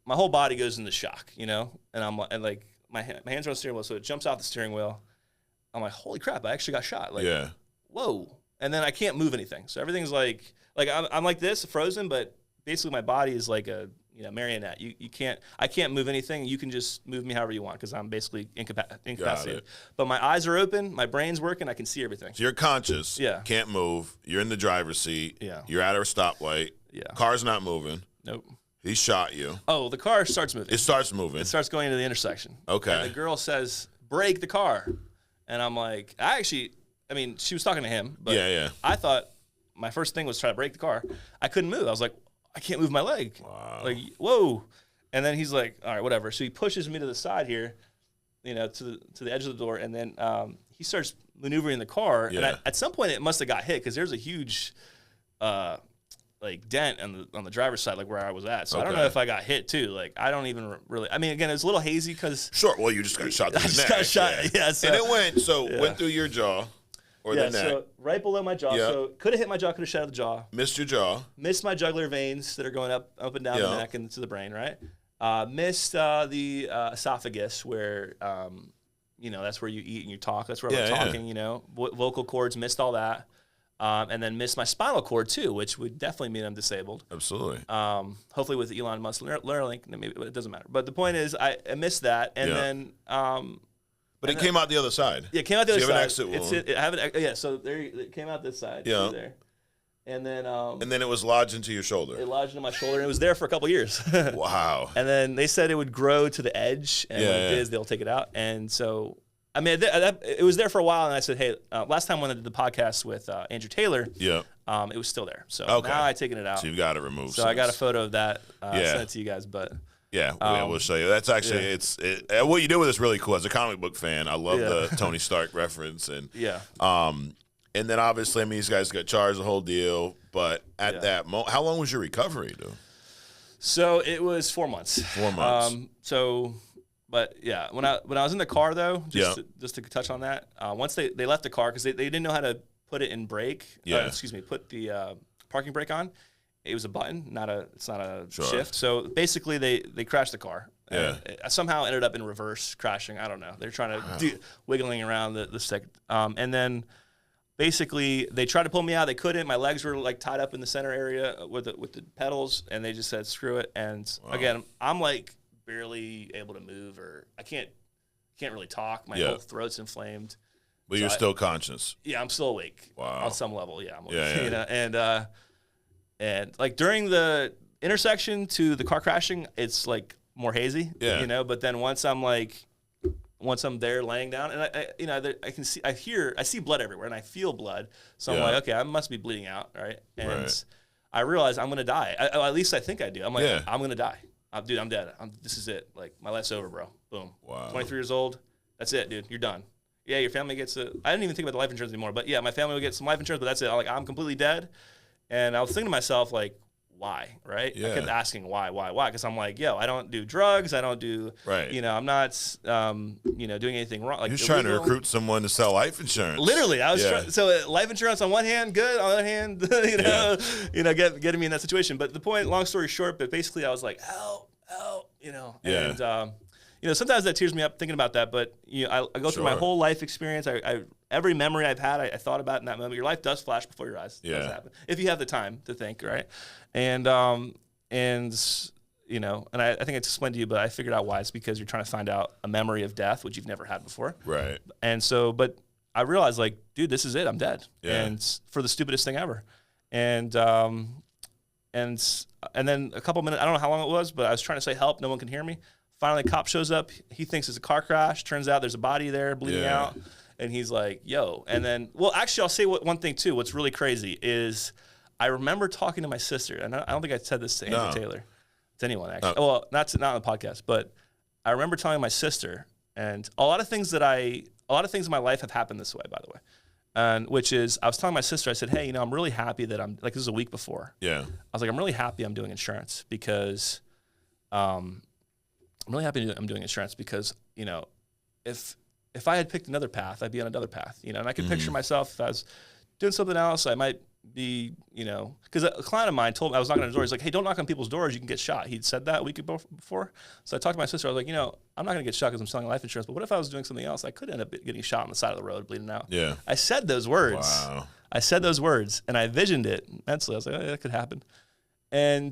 my whole body goes into shock, you know, and I'm like, my hands are on the steering wheel, so it jumps out the steering wheel. I'm like, holy crap, I actually got shot. Like, whoa. And then I can't move anything. So everything's like I'm like this, frozen, but basically my body is like a marionette. I can't move anything. You can just move me however you want, because I'm basically incapacitated. But my eyes are open, my brain's working, I can see everything. So you're conscious. Yeah. Can't move. You're in the driver's seat. Yeah. You're at a stoplight. Yeah. Car's not moving. Nope. He shot you. Oh, the car starts moving. It starts moving. It starts going into the intersection. Okay. And the girl says, brake the car. And I'm like, she was talking to him, but I thought my first thing was try to brake the car. I couldn't move. I was like, I can't move my leg. Wow. Like, whoa. And then he's like, all right, whatever. So he pushes me to the side here, you know, to the edge of the door, and then he starts maneuvering the car. Yeah. And at some point it must have got hit, because there's a huge dent on the driver's side, like where I was at. So I don't know if I got hit too. Like, I don't even really. I mean, again, it's a little hazy because. Sure. Well, you just got shot through the neck. Got shot. Yeah. So, and it went through your jaw. Or the neck. So right below my jaw. Yep. So could have hit my jaw, could have shot out the jaw. Missed your jaw. Missed my jugular veins that are going up and down the neck and to the brain, right? Missed the esophagus, where that's where you eat and you talk. That's where I'm talking. You know, vocal cords. Missed all that. And then missed my spinal cord too, which would definitely mean I'm disabled. Absolutely. Hopefully with Elon Musk Neuralink, maybe it doesn't matter. But the point is, I missed that, and then. But it came out the other side. Yeah, it came out the other side. You have an exit wound. So it came out this side. Yeah. There. And then it was lodged into your shoulder. It lodged into my shoulder, and it was there for a couple years. Wow. And then they said it would grow to the edge, and when it is, they'll take it out. And so, I mean, it was there for a while, and I said, hey, last time when I did the podcast with Andrew Taylor, it was still there. So now I've taken it out. So you've got it removed. So I got a photo of that, sent it to you guys, but... Yeah, we'll show you. That's actually what you do with this really cool. As a comic book fan, I love the Tony Stark reference, and and then obviously, I mean, these guys got charged the whole deal. But at that moment, how long was your recovery, dude? So it was 4 months. 4 months. But yeah, when I was in the car though, just to touch on that, once they left the car because they didn't know how to put it in brake. Put the parking brake on. It was a button, it's not a shift. So basically, they crashed the car. Yeah. Somehow ended up in reverse crashing. I don't know. They're trying to wiggling around the stick. And then basically they tried to pull me out. They couldn't. My legs were like tied up in the center area with the pedals, and they just said screw it. And again, I'm like barely able to move, or I can't really talk. My whole throat's inflamed. But you're still conscious. Yeah, I'm still awake. Wow. On some level, I'm awake. Yeah. You know, and like during the intersection to the car crashing, it's like more hazy. Yeah. You know, but then once I'm there laying down, and I see blood everywhere, and I feel blood. So I'm like, okay, I must be bleeding out, right? And I realize I'm gonna die. At least I think I do. I'm like, I'm gonna die. Dude, I'm dead. This is it. Like, my life's over, bro. Boom. Wow. 23 years old. That's it, dude. You're done. Yeah, your family gets I didn't even think about the life insurance anymore. But yeah, my family will get some life insurance, but that's it. I'm completely dead. And I was thinking to myself, like, why, right? Yeah. I kept asking why? Because I'm like, I don't do drugs. I don't do, I'm not, doing anything wrong. Like, you're trying to recruit someone to sell life insurance. Literally, I was trying. So life insurance on one hand, good. On the other hand, getting me in that situation. But the point, long story short, but basically I was like, help, and sometimes that tears me up thinking about that. But I go through my whole life experience. Every memory I've had, I thought about in that moment. Your life does flash before your eyes. It does happen if you have the time to think, right? And I think I explained to you, but I figured out why. It's because you're trying to find out a memory of death, which you've never had before. Right. And so, but I realized, like, dude, this is it. I'm dead. Yeah. And for the stupidest thing ever. And then a couple minutes, I don't know how long it was, but I was trying to say help. No one can hear me. Finally, a cop shows up. He thinks it's a car crash. Turns out there's a body there bleeding out. And he's like, yo. And then, well, actually, I'll say one thing, too. What's really crazy is I remember talking to my sister. And I don't think I said this to Andrew Taylor, to anyone, actually. Well, not on the podcast. But I remember telling my sister, and a lot of things in my life have happened this way, by the way. And which is, I was telling my sister, I said, hey, I'm really happy that I'm, like, this is a week before. Yeah. I was like, I'm really happy I'm doing insurance because, I'm really happy I'm doing insurance because, if I had picked another path, I'd be on another path, and I could picture myself if I was doing something else, I might be, because a client of mine told me, I was knocking on his door, he's like, hey, don't knock on people's doors, you can get shot. He'd said that a week before. So I talked to my sister, I was like, I'm not going to get shot because I'm selling life insurance, but what if I was doing something else? I could end up getting shot on the side of the road, bleeding out. Yeah. I said those words. Wow. I said those words, and I visioned it mentally. I was like, oh, yeah, that could happen. But I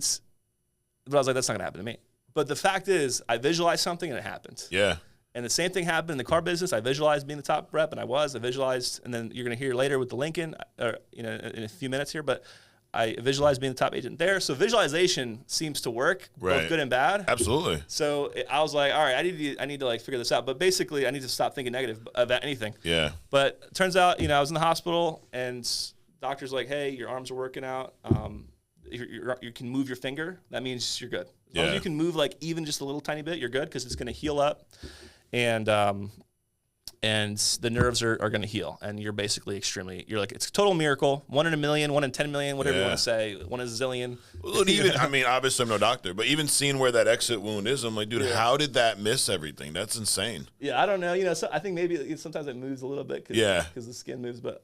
was like, that's not going to happen to me. But the fact is, I visualized something, and it happened. Yeah. And the same thing happened in the car business. I visualized being the top rep, and I visualized, and then you're going to hear later with the Lincoln, in a few minutes here, but I visualized being the top agent there. So visualization seems to work, both good and bad. Absolutely. So I was like, all right, I need to like figure this out. But basically, I need to stop thinking negative about anything. Yeah. But it turns out, I was in the hospital, and doctor's like, hey, your arms are working out. You can move your finger. That means you're good. As long as you can move like even just a little tiny bit, you're good because it's going to heal up. And the nerves are going to heal, and you're basically you're like, it's a total miracle. 1 in a million, 1 in 10 million, whatever you want to say, 1 in a zillion. Well, even, I mean, obviously I'm no doctor, but even seeing where that exit wound is, I'm like, dude, how did that miss everything? That's insane. Yeah, I don't know. So I think maybe sometimes it moves a little bit because the skin moves, but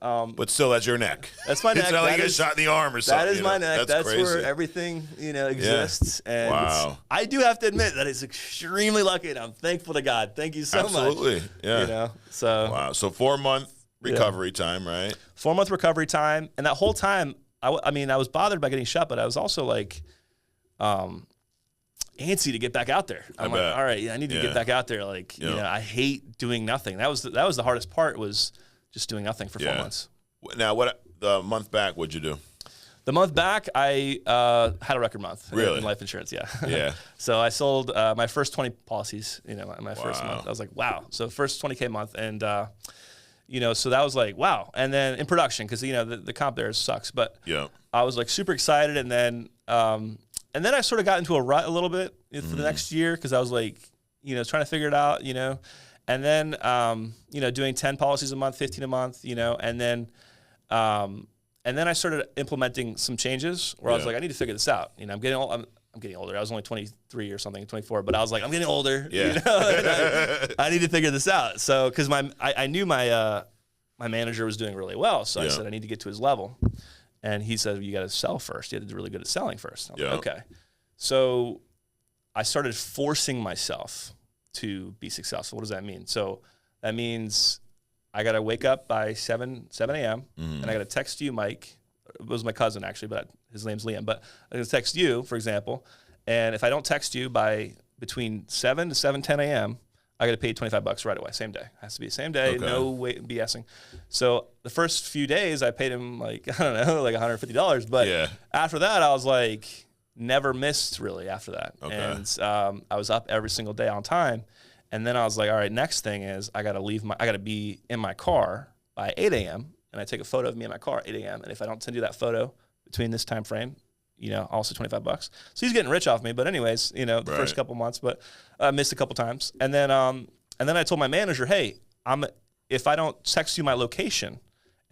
still, that's your neck. That's my neck. It's not like you get shot in the arm or something. That is my neck. That's where everything exists. And I do have to admit that it's extremely lucky, and I'm thankful to God. Thank you so much. Absolutely. Yeah. So wow. So 4-month recovery time, right? 4-month recovery time, and that whole time, I was bothered by getting shot, but I was also like, antsy to get back out there. I'm like, all right, I need to get back out there. Like, I hate doing nothing. That was the hardest part, was just doing nothing for 4 months. Now, the month back, what'd you do? The month back, I had a record month in life insurance. Yeah. So I sold my first 20 policies. My first month. I was like, wow. So first 20K month, and so that was like, wow. And then in production, because the comp there sucks, but I was like super excited, and then I sort of got into a rut a little bit, for the next year because I was like, trying to figure it out, and then, doing 10 policies a month, 15 a month, and then I started implementing some changes where I was like, I need to figure this out. I'm getting old. I'm getting older. I was only 23 or something, 24, but I was like, I'm getting older. Yeah. I need to figure this out. So, because I knew my manager was doing really well, so I said I need to get to his level, and he said you got to sell first. You had to be really good at selling first. I was like, okay. So I started forcing myself to be successful. What does that mean? So that means I got to wake up by 7 a.m. And I got to text you, Mike. It was my cousin actually, but his name's Liam. But I'm going to text you, for example, and if I don't text you by between 7 to 7:10 a.m., I got to pay $25 right away, same day. It has to be the same day, no wait, BSing. So the first few days, I paid him like $150. But after that, I was like, never missed really after that. Okay. And I was up every single day on time. And then I was like, all right, next thing is I got to be in my car by 8 a.m. And I take a photo of me in my car at 8 a.m. And if I don't send you that photo between this time frame, also $25. So he's getting rich off me. But anyways, the first couple months, but I missed a couple times. And then I told my manager, hey, if I don't text you my location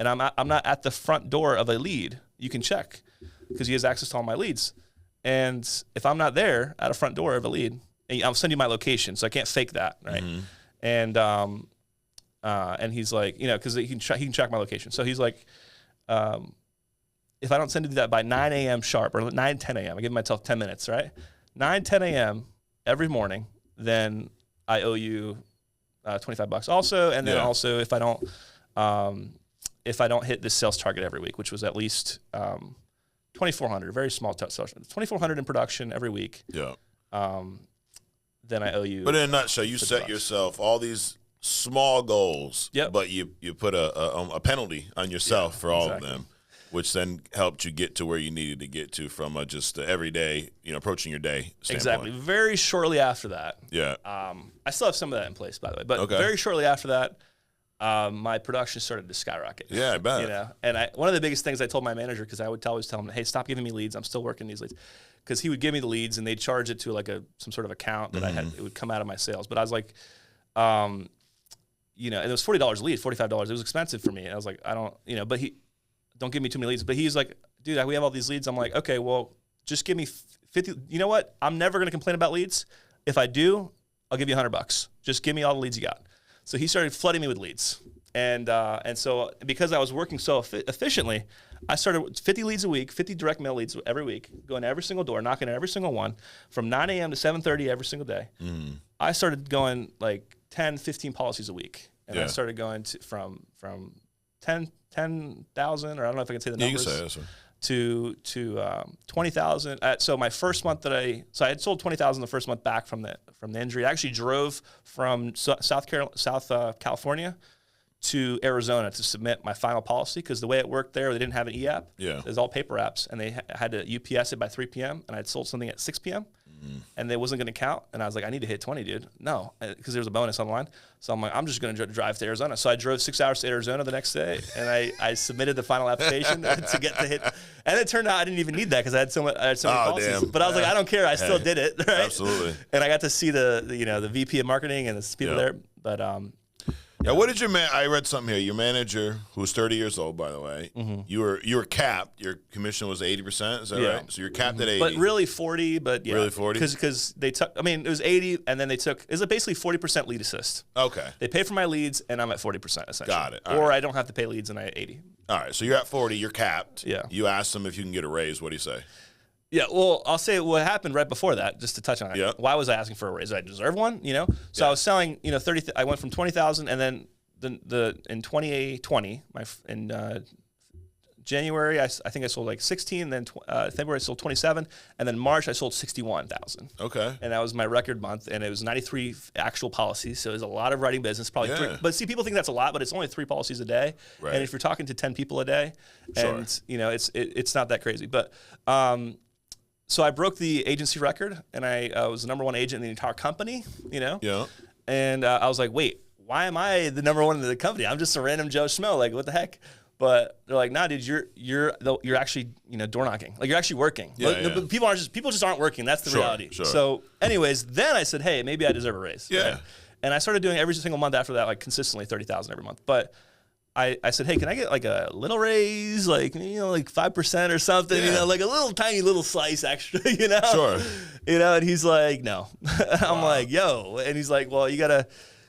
and I'm not at the front door of a lead, you can check because he has access to all my leads. And if I'm not there at a front door of a lead, I'll send you my location, so I can't fake that, right? Mm-hmm. And he's like, because he can track my location. So he's like, if I don't send you that by 9 a.m. sharp or 9, 10 a.m., I give myself 10 minutes, right? 9, 10 a.m. every morning, then I owe you $25 also. And then also if I don't hit this sales target every week, which was at least 2,400, very small sales, 2,400 in production every week. Yeah. Then I owe you. But in a nutshell, you set yourself all these small goals, but you put a penalty on yourself for all of them, which then helped you get to where you needed to get to from just everyday, approaching your day standpoint. Exactly. Very shortly after that. Yeah. I still have some of that in place, by the way, but very shortly after that, my production started to skyrocket. Yeah, I bet. And one of the biggest things I told my manager, because I would always tell him, hey, stop giving me leads. I'm still working these leads. Because he would give me the leads and they'd charge it to like some sort of account that I had. It would come out of my sales. But I was like, and it was $40 a lead, $45. It was expensive for me. And I was like, I don't, but don't give me too many leads. But he's like, dude, we have all these leads. I'm like, okay, well, just give me 50. You know what? I'm never going to complain about leads. If I do, I'll give you $100. Just give me all the leads you got. So he started flooding me with leads. And so because I was working so efficiently, I started with 50 leads a week, 50 direct mail leads every week, going to every single door, knocking at every single one from 9 a.m. to 7:30 every single day. I started going like 10, 15 policies a week. And I started going from 10,000, or I don't know if I can say the numbers. You can say this to 20,000. So my first month I had sold 20,000 the first month back from the injury. I actually drove from South California to Arizona to submit my final policy because the way it worked there, they didn't have an e-app. Yeah. It was all paper apps, and they had to UPS it by 3 p.m., and I'd sold something at 6 p.m., and they wasn't going to count. And I was like, I need to hit 20, dude. No, because there was a bonus on the line. So I'm like, I'm just going to drive to Arizona. So I drove 6 hours to Arizona the next day, and I submitted the final application to get to hit. And it turned out I didn't even need that because I had so many policies. Damn. But I was like, I don't care. I still did it. Right? Absolutely. And I got to see the VP of marketing and the people there. But yeah, what did I read something here. Your manager, who's 30 years old, by the way, you were capped. Your commission was 80%. Is that right? So you're capped at 80. But really 40. But yeah, really 40. Because they took. I mean, it was 80, and then they took. It was basically 40% lead assist. Okay. They pay for my leads, and I'm at 40% essentially. Got it. Or I don't have to pay leads, and I at 80. All right. So you're at 40. You're capped. Yeah. You asked them if you can get a raise. What do you say? Yeah, well, I'll say what happened right before that, just to touch on it. Yep. Why was I asking for a raise? Did I deserve one? So I was selling, 30. I went from 20,000, and then in 2020, in January, I think I sold like 16. Then February I sold 27, and then March I sold 61,000. Okay. And that was my record month, and it was 93 actual policies. So it was a lot of writing business, probably 3. But see, people think that's a lot, but it's only 3 policies a day. Right. And if you're talking to 10 people a day, and it's not that crazy. But so I broke the agency record, and I was the number 1 agent in the entire company. Yeah. And I was like, wait. Why am I the number 1 in the company? I'm just a random Joe Schmo. Like, what the heck? But they're like, nah, dude, you're actually, door knocking. Like, you're actually working. Yeah. People just aren't working. That's the reality. Sure. So anyways, then I said, hey, maybe I deserve a raise. Yeah. Right? And I started doing every single month after that, like consistently 30,000 every month. But I said, hey, can I get like a little raise, like 5% or something, like a little tiny little slice extra, Sure. And he's like, no. I'm like, yo, and he's like, well, you gotta,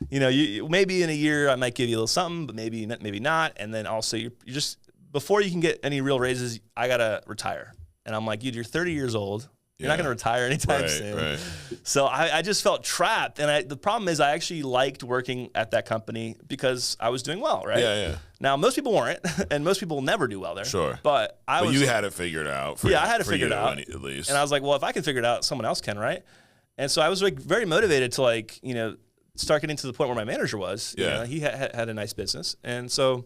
you maybe in a year I might give you a little something, but maybe not, and then also you're just before you can get any real raises, I gotta retire, and I'm like, dude, you're 30 years old. You're not going to retire anytime soon. Right. So I just felt trapped. And the problem is I actually liked working at that company because I was doing well, right? Yeah. Now, most people weren't, and most people never do well there. Sure. But you had it figured out. I had it figured out. At least. And I was like, well, if I can figure it out, someone else can, right? And so I was like very motivated to start getting to the point where my manager was. Yeah. He had a nice business. And so...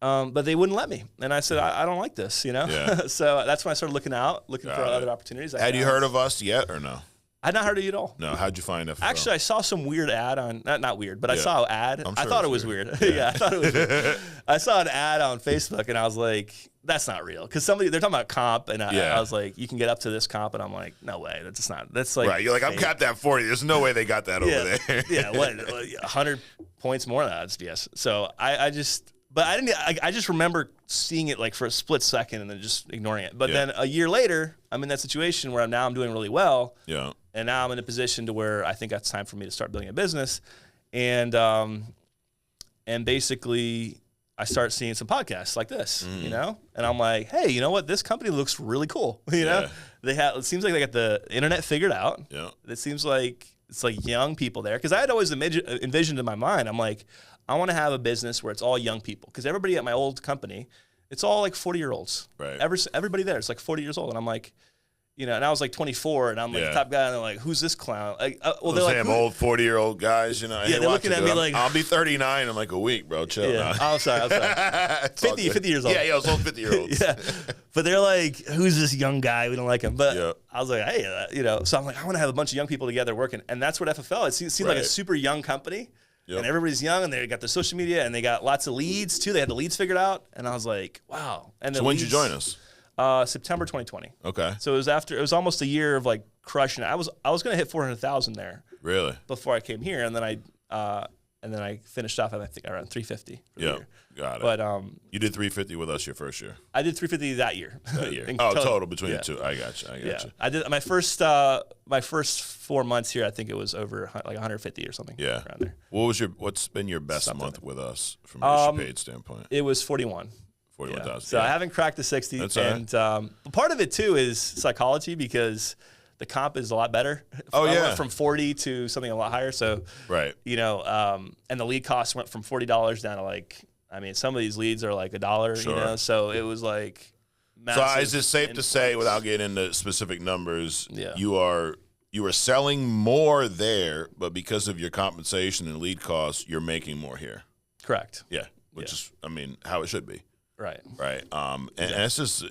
but they wouldn't let me. And I said, I don't like this, Yeah. So that's when I started looking for other opportunities. Had you heard of us yet or no? I had not heard of you at all. No. How'd you find it? Actually, I saw some weird ad on, not weird, but I saw an ad. I thought it was weird. Yeah. I thought it was weird. I saw an ad on Facebook and I was like, that's not real. Because they're talking about comp and I was like, you can get up to this comp. And I'm like, no way. That's like. Right. You're like, I'm capped at 40. There's no way they got that over there. Yeah. What? 100 points more than that. It's BS. So I just remember seeing it like for a split second and then just ignoring it. But then a year later, I'm in that situation where I'm doing really well. Yeah. And now I'm in a position to where I think it's time for me to start building a business. And basically I start seeing some podcasts like this, and I'm like, hey, you know what? This company looks really cool. It seems like they got the internet figured out. Yeah. It seems like it's like young people there. Cause I had always envisioned in my mind, I'm like, I want to have a business where it's all young people. Because everybody at my old company, it's all like 40-year-olds. Right. Everybody there is like 40 years old. And I'm like, and I was like 24, and I'm like the top guy, and they're like, who's this clown? Like, they're like, old 40-year-old guys, they're looking at me like, I'll be 39 in like a week, bro. Chill. Yeah. I'm sorry. 50 years old. Yeah, those old 50-year-olds. Yeah. But they're like, who's this young guy? We don't like him. But I was like, hey, so I'm like, I want to have a bunch of young people together working. And that's what FFL, it seemed like a super young company. Yep. And everybody's young, and they got their social media, and they got lots of leads too. They had the leads figured out, and I was like, wow. And so when did you join us? September 2020. Okay. So it was almost a year of like crushing it. I was going to hit 400,000 there. Really? Before I came here, and then I finished off at I think around 350. Yeah. Got it. But you did 350 with us your first year. I did 350 that year. Total between the two. I got you. I did my first 4 months here. I think it was over like 150 or something. Yeah. Around there. What's been your best month with us from a paid standpoint? It was 41. 41,000. So I haven't cracked the 60. That's and part of it too is psychology because the comp is a lot better. I went from 40 to something a lot higher. So right. And the lead cost went from $40 down to like, some of these leads are like $1, so it was like massive. So is it safe to say, without getting into specific numbers, you are selling more there, but because of your compensation and lead costs, you're making more here? Correct. Yeah, which is, how it should be. Right. And it's just,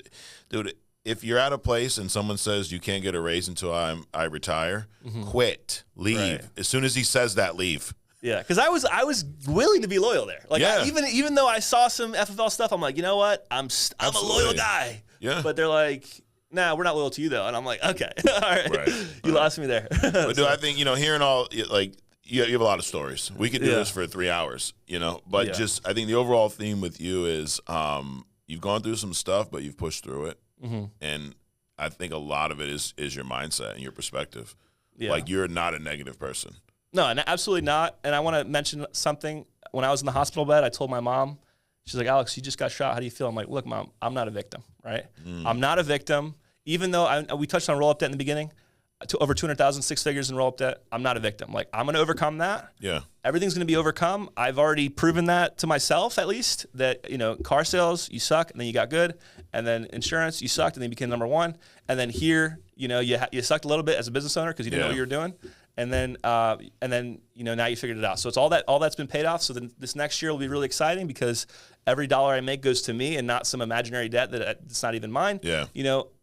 dude, if you're at a place and someone says you can't get a raise until I retire, quit, leave. Right. As soon as he says that, leave. Yeah, because I was willing to be loyal there. Like even though I saw some FFL stuff, I'm like, you know what? I'm a loyal guy. Yeah. But they're like, nah, we're not loyal to you though. And I'm like, okay, all right. You lost me there. But I think hearing all like you have a lot of stories. We could do this for 3 hours, But just I think the overall theme with you is you've gone through some stuff, but you've pushed through it, and I think a lot of it is your mindset and your perspective. Yeah. Like you're not a negative person. No, absolutely not. And I want to mention something. When I was in the hospital bed, I told my mom, she's like, Alex, you just got shot. How do you feel? I'm like, look, Mom, I'm not a victim, right? I'm not a victim. Even though we touched on roll-up debt in the beginning, to over 200,000, 6 figures in roll-up debt, I'm not a victim. Like, I'm going to overcome that. Yeah. Everything's going to be overcome. I've already proven that to myself, at least, that, car sales, you suck, and then you got good. And then insurance, you sucked, and then you became number one. And then here, you sucked a little bit as a business owner because you didn't know what you were doing. And then now you figured it out. So it's all that's been paid off. So then this next year will be really exciting because every dollar I make goes to me and not some imaginary debt that's not even mine. Yeah.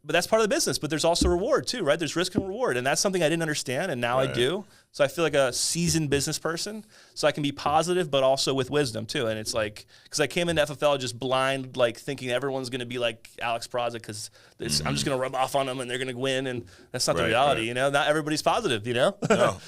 but that's part of the business. But there's also reward too, right? There's risk and reward, and that's something I didn't understand, and now I do. So I feel like a seasoned business person, so I can be positive, but also with wisdom too. And it's like, because I came into FFL just blind, like thinking everyone's going to be like Alex Peraza, because I'm just going to rub off on them and they're going to win, and that's not the reality. You know, not everybody's positive. You know.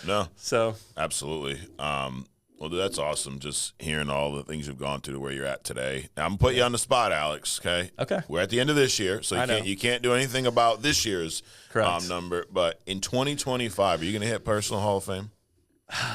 No. So absolutely. Well, dude, that's awesome. Just hearing all the things you've gone through to where you're at today. Now, I'm gonna put you on the spot, Alex. Okay. We're at the end of this year, so you can't do anything about this year's number. But in 2025, are you gonna hit personal Hall of Fame?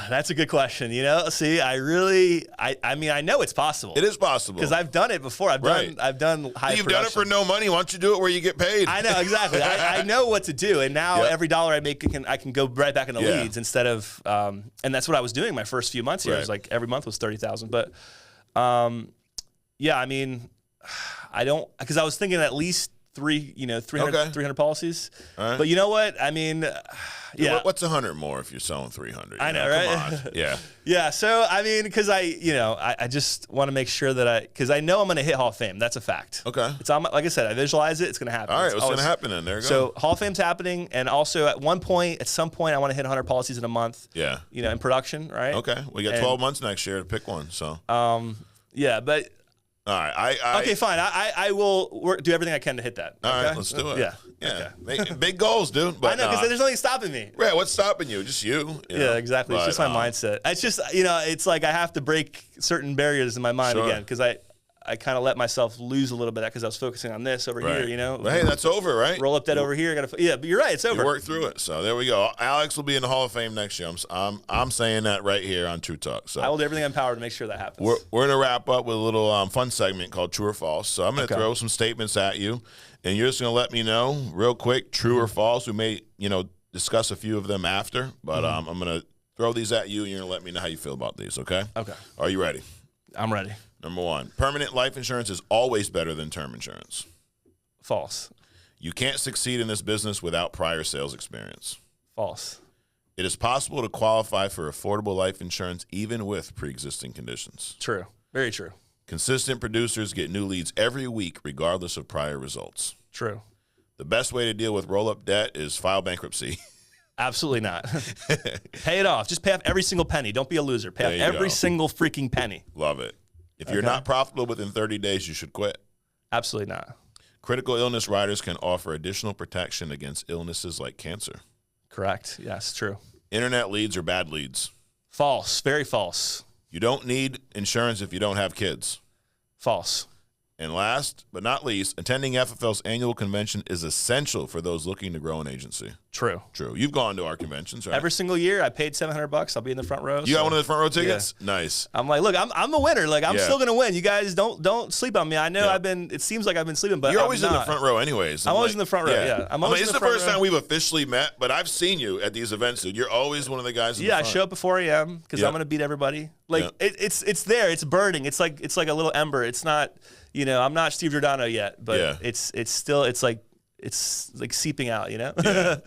That's a good question. You know, see, I mean, I know it's possible. It is possible because I've done it before. I've done high. You've done it for no money. Why don't you do it where you get paid? I know exactly. I know what to do, and now every dollar I make, I can go right back in the leads instead of. And that's what I was doing my first few months here. It was like every month was 30,000, but yeah, I mean, I don't, because I was thinking at least 300 policies. Right. But you know what? I mean, what's 100 more if you're selling 300? I know, right? Come on. Yeah. So I mean, because I just want to make sure that because I know I'm going to hit Hall of Fame. That's a fact. Okay. It's on, like I said, I visualize it. It's going to happen. All right, what's going to happen then? There you go. So Hall of Fame's happening, and also at some point, I want to hit 100 policies in a month. Yeah. You know, in production, right? Okay. We got 12 months next year to pick one. So. Yeah, but. All right. Okay, fine. I will do everything I can to hit that. All right, let's do it. Yeah. Okay. Big goals, dude. But I know, because there's nothing stopping me. Right. What's stopping you? Just you. Yeah, exactly. But, it's just my mindset. It's just, it's like I have to break certain barriers in my mind again, because I kind of let myself lose a little bit because I was focusing on this over here, you know. But hey, that's over, right? Roll up debt over here. But you're right. It's over. You work through it. So there we go. Alex will be in the Hall of Fame next year. I'm saying that right here on True Talk. So I will do everything in power to make sure that happens. We're going to wrap up with a little fun segment called True or False. So I'm going to throw some statements at you, and you're just going to let me know real quick, true or false. We may, discuss a few of them after, but I'm going to throw these at you, and you're going to let me know how you feel about these, okay? Okay. Are you ready? I'm ready. Number 1, permanent life insurance is always better than term insurance. False. You can't succeed in this business without prior sales experience. False. It is possible to qualify for affordable life insurance even with pre-existing conditions. True. Very true. Consistent producers get new leads every week regardless of prior results. True. The best way to deal with roll-up debt is file bankruptcy. Absolutely not. Pay it off. Just pay off every single penny. Don't be a loser. Pay off every single freaking penny. Love it. If you're not profitable within 30 days, you should quit. Absolutely not. Critical illness riders can offer additional protection against illnesses like cancer. Correct. Yes, true. Internet leads are bad leads. False. Very false. You don't need insurance if you don't have kids. False. And last but not least, attending FFL's annual convention is essential for those looking to grow an agency. True. You've gone to our conventions, right? Every single year, I paid $700. I'll be in the front row. You got one of the front row tickets? Yeah. Nice. I'm like, look, I'm a winner. Like, I'm still gonna win. You guys don't sleep on me. I know it seems like I've been sleeping, but you're always in the front row, anyways. I'm always in the front row. Yeah. It's the first time we've officially met, but I've seen you at these events, dude. You're always one of the guys. In the front. I show up at 4 a.m. because I'm gonna beat everybody. Like it's there. It's burning. It's like a little ember. It's not. I'm not Steve Giordano yet, but it's like seeping out, Yeah,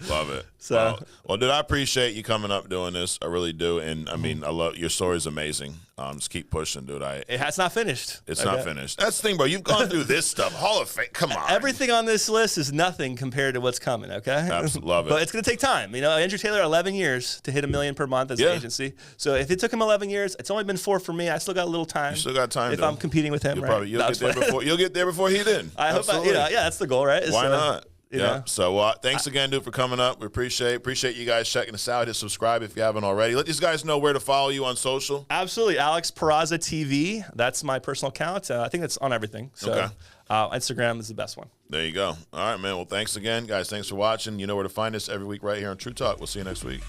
love it. So, well, dude, I appreciate you coming up doing this. I really do, and I mean, I love your story is amazing. Just keep pushing, dude. It's not finished. It's not finished. That's the thing, bro. You've gone through this stuff. Hall of Fame. Come on. Everything on this list is nothing compared to what's coming. Okay. Absolutely love it. But it's gonna take time. Andrew Taylor, 11 years to hit $1 million per month as an agency. So if it took him 11 years, it's only been 4 for me. I still got a little time. You still got time. If I'm competing with him, you'll get there before he did. I hope. That's the goal, right? Why not? Yeah. So thanks again, dude, for coming up. We appreciate you guys checking us out. Hit subscribe if you haven't already. Let these guys know where to follow you on social. Absolutely. Alex Peraza TV. That's my personal account. I think it's on everything. So Instagram is the best one. There you go. All right, man. Well, thanks again, guys. Thanks for watching. You know where to find us every week right here on True Talk. We'll see you next week.